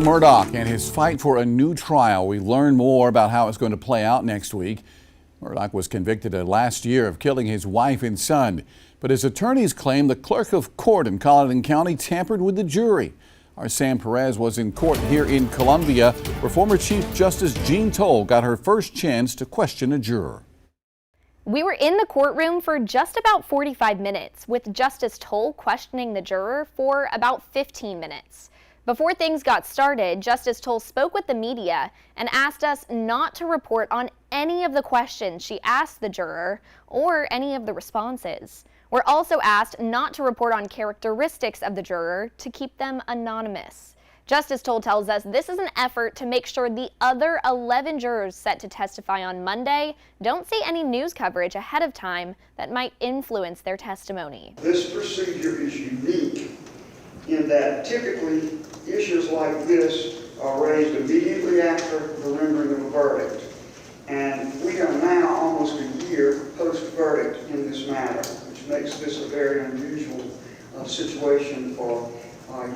Murdaugh and his fight for a new trial. We learn more about how it's going to play out next week. Murdaugh was convicted last year of killing his wife and son, but his attorneys claim the clerk of court in Colleton County tampered with the jury. Our Sam Perez was in court here in Columbia, where former Chief Justice Jean Toll got her first chance to question a juror. We were in the courtroom for just about 45 minutes, with Justice Toll questioning the juror for about 15 minutes. Before things got started, Justice Toll spoke with the media and asked us not to report on any of the questions she asked the juror or any of the responses. We're also asked not to report on characteristics of the juror to keep them anonymous. Justice Toll tells us this is an effort to make sure the other 11 jurors set to testify on Monday don't see any news coverage ahead of time that might influence their testimony. This procedure is unique in that typically issues like this are raised immediately after the rendering of a verdict. And we are now almost a year post-verdict in this matter, which makes this a very unusual situation for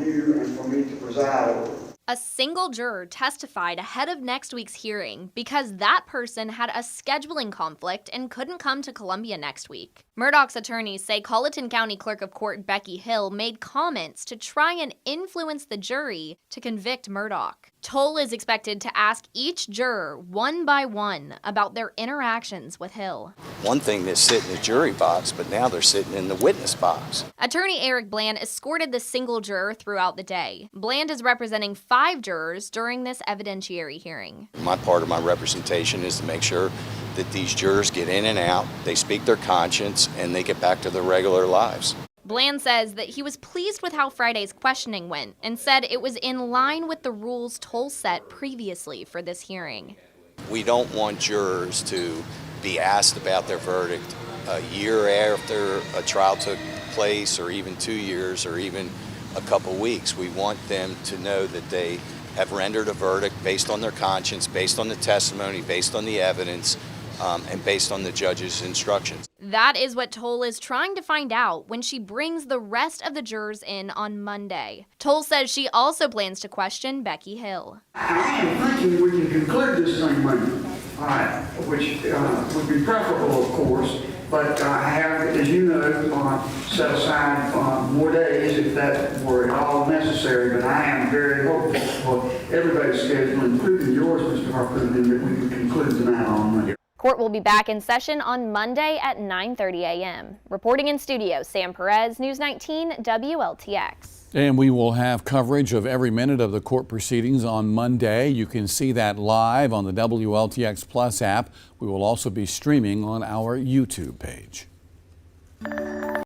you and for me to preside over. A single juror testified ahead of next week's hearing because that person had a scheduling conflict and couldn't come to Columbia next week. Murdaugh's attorneys say Colleton County Clerk of Court Becky Hill made comments to try and influence the jury to convict Murdaugh. Toll is expected to ask each juror one by one about their interactions with Hill. One thing is sit in the jury box, but now they're sitting in the witness box. Attorney Eric Bland escorted the single juror throughout the day. Bland is representing 5 jurors during this evidentiary hearing. My part of my representation is to make sure that these jurors get in and out, they speak their conscience, and they get back to their regular lives. Bland says that he was pleased with how Friday's questioning went and said it was in line with the rules Toll set previously for this hearing. We don't want jurors to be asked about their verdict a year after a trial took place, or even 2 years, or even a couple weeks. We want them to know that they have rendered a verdict based on their conscience, based on the testimony, based on the evidence, and based on the judge's instructions. That is what Toll is trying to find out when she brings the rest of the jurors in on Monday. Toll says she also plans to question Becky Hill. I am thinking we can conclude this thing Monday, which would be preferable, of course, but I have, as you know, set aside more days if that were at all necessary, but I am very hopeful for everybody's schedule, including yours, Mr. Harper, that we can conclude the matter on Monday. Court will be back in session on Monday at 9:30 a.m. Reporting in studio, Sam Perez, News 19 WLTX. And we will have coverage of every minute of the court proceedings on Monday. You can see that live on the WLTX Plus app. We will also be streaming on our YouTube page.